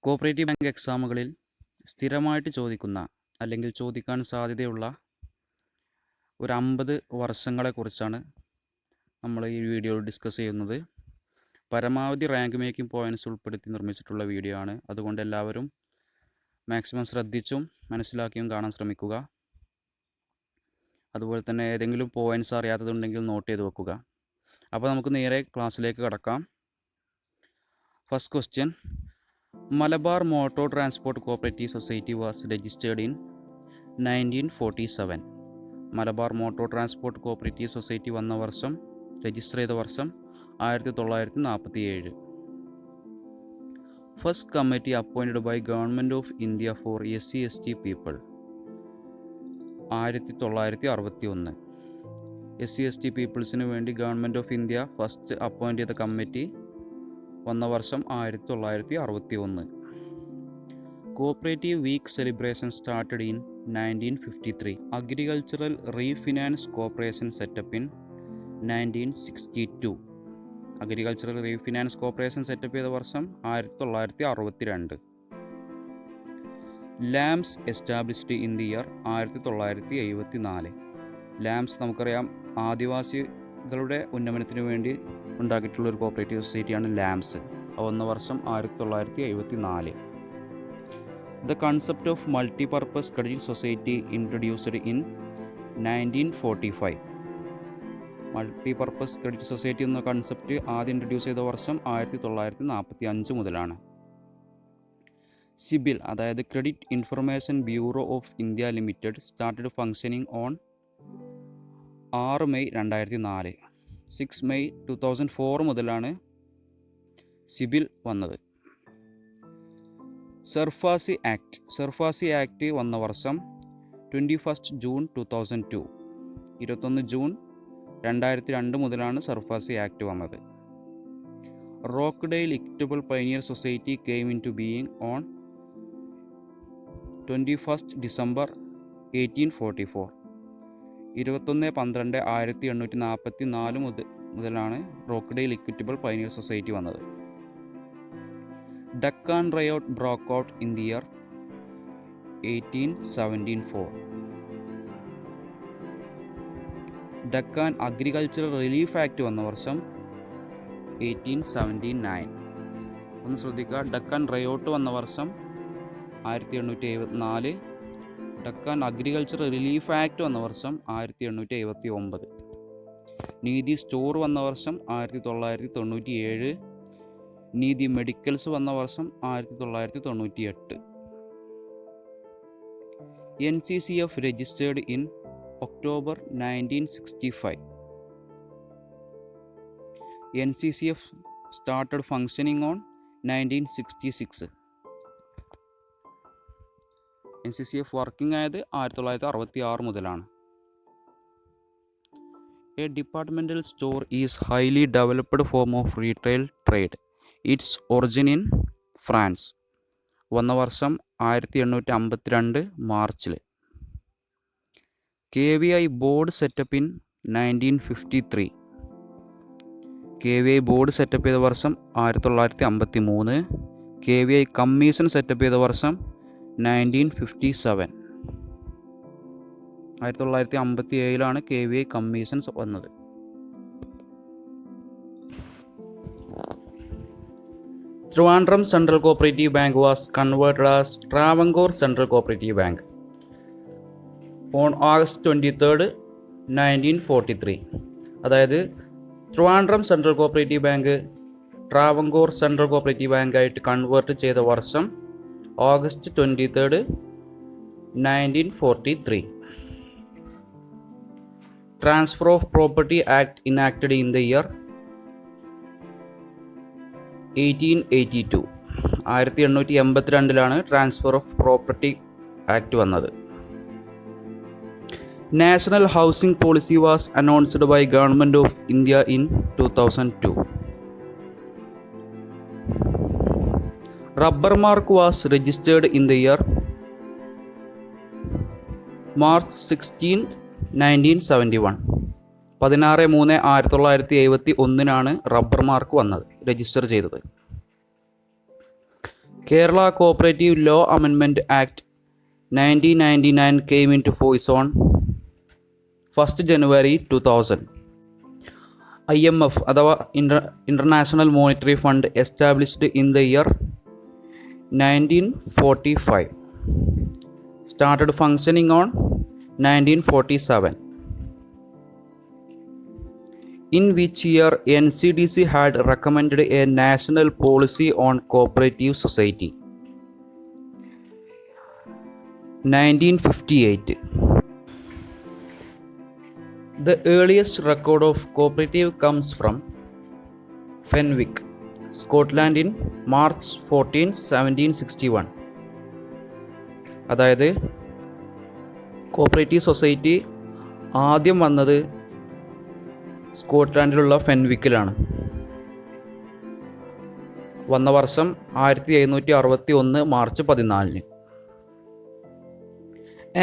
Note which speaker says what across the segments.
Speaker 1: Cooperative bank എക്സാമുകളിൽ സ്ഥിരമായിട്ട് ചോദിക്കുന്ന അല്ലെങ്കിൽ ചോദിക്കാൻ സാധ്യതയുള്ള ഒരു 50 വർഷങ്ങളെക്കുറിച്ചാണ് നമ്മൾ ഈ വീഡിയോയിൽ ഡിസ്കസ് ചെയ്യുന്നത്. പരമാവധി റാങ്ക് മേക്കിംഗ് പോയിൻറ്റ്സ് ഉൾപ്പെടുത്തി നിർമ്മിച്ചിട്ടുള്ള വീഡിയോ ആണ്. അതുകൊണ്ട് എല്ലാവരും മാക്സിമം ശ്രദ്ധിച്ചും മനസ്സിലാക്കിയും കാണാൻ ശ്രമിക്കുക. അതുപോലെ തന്നെ ഏതെങ്കിലും പോയിൻറ്റ്സ് അറിയാത്തതുണ്ടെങ്കിൽ നോട്ട് ചെയ്ത് വെക്കുക. അപ്പോൾ നമുക്ക് നേരെ ക്ലാസ്സിലേക്ക് കടക്കാം. First question: Malabar motor transport cooperative society was registered in 1947. Malabar motor transport cooperative society വന്ന വർഷം, രജിസ്റ്റർ ചെയ്ത വർഷം 1947. First committee appointed by government of India for SC/ST people 1961. SC/ST പീപ്പിൾസിന് വേണ്ടി government of India first appoint ചെയ്ത കമ്മിറ്റി വന്ന വർഷം 1961. Cooperative week celebration started in 1953. Agricultural refinance corporation set up in 1962. Agricultural refinance corporation set up ചെയ്ത വർഷം 1962. Lamps established in the year 1974. Lamps നമുക്കറിയാം, ആദിവാസികളുടെ ഉന്നമനത്തിന് വേണ്ടി ഉണ്ടാക്കിയിട്ടുള്ള ഒരു കോപ്പറേറ്റീവ് സൊസൈറ്റിയാണ് ലാംസ്. വന്ന വർഷം 1974. The concept of multipurpose credit society introduced in 1945. Multipurpose credit society എന്ന കൺസെപ്റ്റ് ആദ്യം ഇൻട്രൊഡ്യൂസ് ചെയ്ത വർഷം 1945 മുതലാണ്. സിബിൽ, അതായത് credit information bureau of India limited, started functioning on 6 May 2004. 6 May 2004 മുതലാണ് സിബിൽ വന്നത്. സർഫാസി ആക്ട് വന്ന വർഷം 21 ജൂൺ 2002. 21 ജൂൺ 2002 മുതലാണ് സർഫാസി ആക്ട് വന്നത്. Rochdale Equitable Pioneer Society came in to being on 21 December 1844. 21/12/1844 മുതലാണ് റോക്ക്ഡെയിൽ ഇക്വിറ്റബിൾ പയനിയർ സൊസൈറ്റി വന്നത്. Deccan riot broke out in the year 1874. Deccan agricultural relief act വന്ന വർഷം 1879. ഒന്ന് ശ്രദ്ധിക്കുക, ഡക്കാൻ റയോട്ട് വന്ന വർഷം 1874. ഡക്കാൻ അഗ്രികൾച്ചറൽ റിലീഫ് ആക്ട് വന്ന വർഷം 1879. നീതി സ്റ്റോർ വന്ന വർഷം 1997. നീതി മെഡിക്കൽസ് വന്ന വർഷം 1998. NCCF registered in October 1965. NCCF started functioning on 1966. NCCF working ആയത് 1966 മുതലാണ്. A departmental store is highly developed form of retail trade. Its origin in France. വന്ന വർഷം 1852 മാർച്ചിൽ. KVI board setup in 1953. KVI board setup ചെയ്ത വർഷം 1953. KVI commission setup ചെയ്ത വർഷം 1957. 1957 KVI commissions വന്നത്. Trivandrum central cooperative bank was converted as Travancore central cooperative bank on August 23, 1943. അതായത് Trivandrum central cooperative bank Travancore central cooperative ബാങ്കായിട്ട് കൺവേർട്ട് ചെയ്ത വർഷം August 23, 1943. Transfer of property act enacted in the year 1882. 1882 transfer of property act വന്നത്. National housing policy was announced by government of India in 2002. Rubber mark was registered in the year March 16, 1971. 16/3/1971 rubber mark വന്നത്, register ചെയ്തത്. Kerala Cooperative Law Amendment Act 1999 came into force on 1st January 2000. IMF അഥവാ International Monetary Fund established in the year 1945. Started functioning on 1947. In which year NCDC had recommended a national policy on cooperative society? 1958. The earliest record of cooperative comes from Fenwick, Scotland in March 14, 1761. അതായത് cooperative society ആദ്യം വന്നത് സ്കോട്ട്ലാൻഡിലുള്ള ഫെൻവിക്കിലാണ്. വന്ന വർഷം 1761 March 14.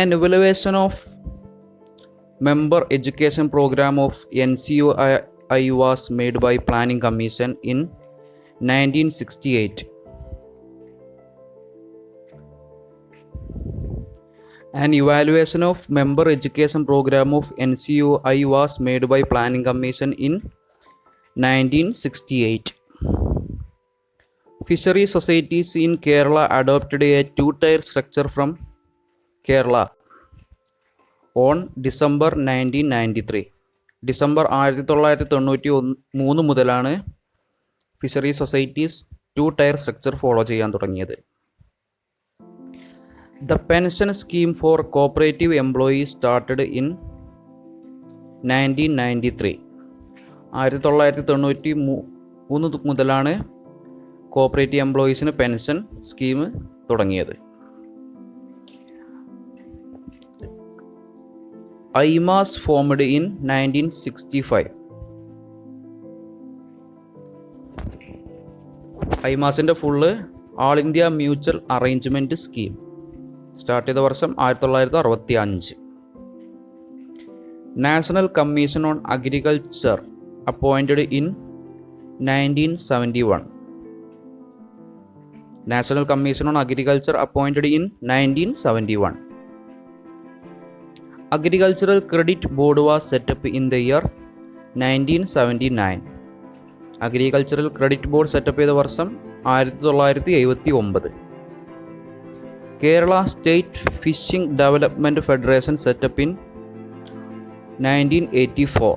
Speaker 1: An evaluation of member education program of NCUI was made by Planning Commission in 1968. An evaluation of member education program of NCUI was made by Planning Commission in 1968. Fishery societies in Kerala adopted a two-tier structure from Kerala on December 1993. December 1993 മുതലാണ് fishery societies two tier structure follow ചെയ്യാൻ തുടങ്ങിയത്. The pension scheme for cooperative employees started in 1993. 1993 മുതലാണ് cooperative എംപ്ലോയീസിന് pension scheme തുടങ്ങിയത്. IMAS formed in 1965. IMASന്റെ full all India mutual arrangement scheme. Start ചെയ്ത വർഷം 1965. National commission on agriculture appointed in 1971. National commission on agriculture appointed in 1971. Agricultural Credit Board was set up in the year 1979. Agricultural Credit Board set up ചെയ്ത വർഷം 1979. Kerala State Fishing Development Federation set up in 1984.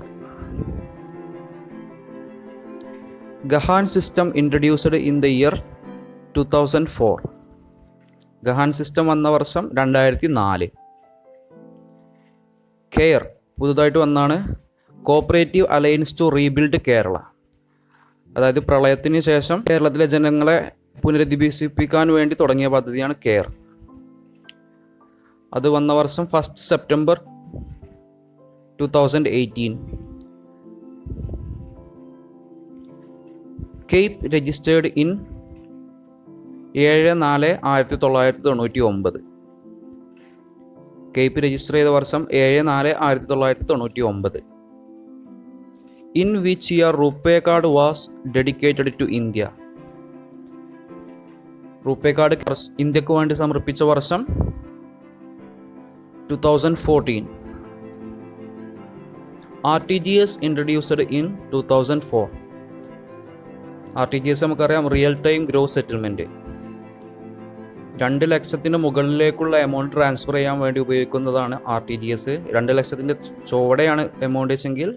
Speaker 1: Gahan system introduced in the year 2004. Gahan system വന്ന വർഷം 2004. CARE പുതുതായിട്ട് വന്നാണ് cooperative alliance to rebuild Kerala. അതായത് പ്രളയത്തിന് ശേഷം കേരളത്തിലെ ജനങ്ങളെ പുനരധിവസിപ്പിക്കാൻ വേണ്ടി തുടങ്ങിയ പദ്ധതിയാണ് കെയർ. അത് വന്ന വർഷം 1 September 2018. CAPE registered in 7/4/1999. CAPE register ചെയ്ത വർഷം 7/4/1999. In which year RuPay card was dedicated to India. RuPay card ഇന്ത്യക്ക് വേണ്ടി സമർപ്പിച്ച വർഷം 2014. RTGS introduced in 2004. RTGS നമുക്കറിയാം, റിയൽ ടൈം ഗ്രോസ് സെറ്റിൽമെൻറ്റ്. 2 ലക്ഷത്തിന് മുകളിലേക്കുള്ള എമൗണ്ട് ട്രാൻസ്ഫർ ചെയ്യാൻ വേണ്ടി ഉപയോഗിക്കുന്നതാണ് RTGS. 2 ലക്ഷത്തിൻ്റെ ചുവടെയാണ് എമൗണ്ട് വെച്ചെങ്കിൽ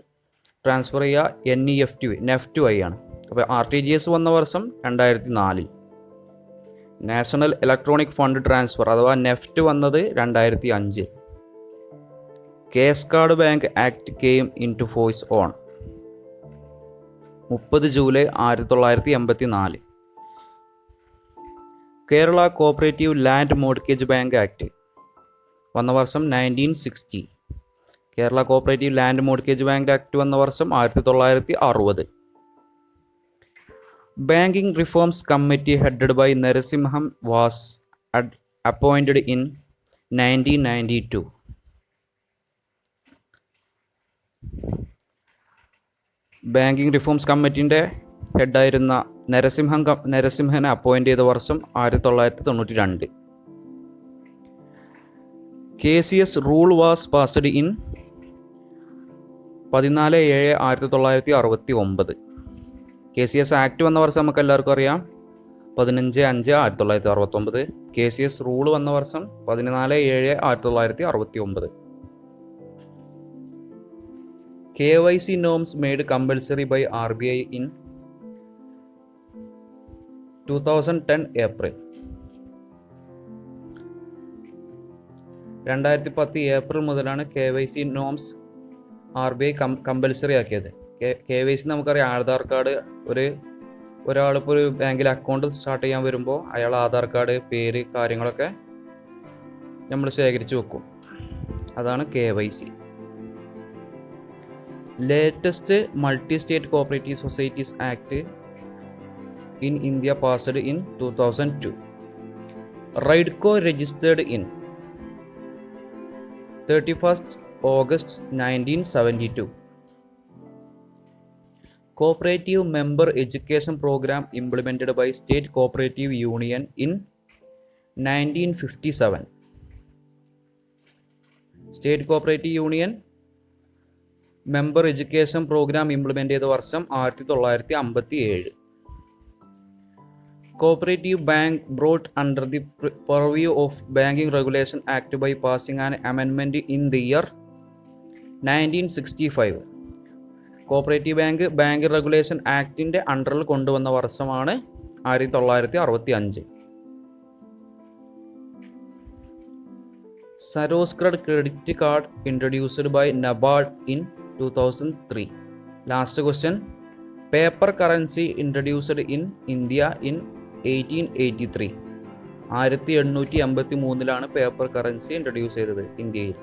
Speaker 1: ട്രാൻസ്ഫർ ചെയ്യുക നെഫ്റ്റ് വഴിയാണ്. അപ്പോൾ RTGS വന്ന വർഷം 2004. നാഷണൽ ഇലക്ട്രോണിക് ഫണ്ട് ട്രാൻസ്ഫർ അഥവാ നെഫ്റ്റ് വന്നത് 2005. Case card bank act came in to force on 30 July 1984. Kerala cooperative land mortgage bank act വന്ന വർഷം 1960. Kerala cooperative land mortgage bank act വന്ന വർഷം 1960. Banking reforms committee headed by Narasimham was appointed in 1992. Banking reforms കമ്മിറ്റിൻ്റെ ഹെഡായിരുന്ന നരസിംഹനെ appoint ചെയ്ത വർഷം 1992. KCS rule was passed in 14/7/1969. KCS act വന്ന വർഷം നമുക്ക് എല്ലാവർക്കും അറിയാം 15/5/1969. KCS റൂൾ വന്ന വർഷം 14/7/1969. KYC norms made compulsory by RBI in 2010 April. 2010 April മുതലാണ് KYC norms RBI കമ്പൽസറി ആക്കിയത്. KYC നമുക്കറിയാം, ആധാർ കാർഡ്. ഒരാളിപ്പോൾ ഒരു ബാങ്കിൽ അക്കൗണ്ട് സ്റ്റാർട്ട് ചെയ്യാൻ വരുമ്പോൾ അയാൾ ആധാർ കാർഡ്, പേര്, കാര്യങ്ങളൊക്കെ നമ്മൾ ശേഖരിച്ച് വെക്കും. അതാണ് KYC. Latest multi state cooperative societies act in India passed in 2002. RIDCO registered in 31st August 1972. Cooperative Member Education Program implemented by State Cooperative Union in 1957. State Cooperative Union Member Education Program implement ചെയ്ത വർഷം 1957. Cooperative Bank brought under the purview of Banking Regulation Act by passing an amendment in the year 1965. Cooperative bank regulation ആക്ടിൻ്റെ അണ്ടറിൽ കൊണ്ടുവന്ന വർഷമാണ് 1965. സരോസ്ക്രഡ് credit card introduced by NABARD in 2003. Last question. Paper currency introduced in India in 1883. 1883 paper currency introduce ചെയ്തത് ഇന്ത്യയിൽ.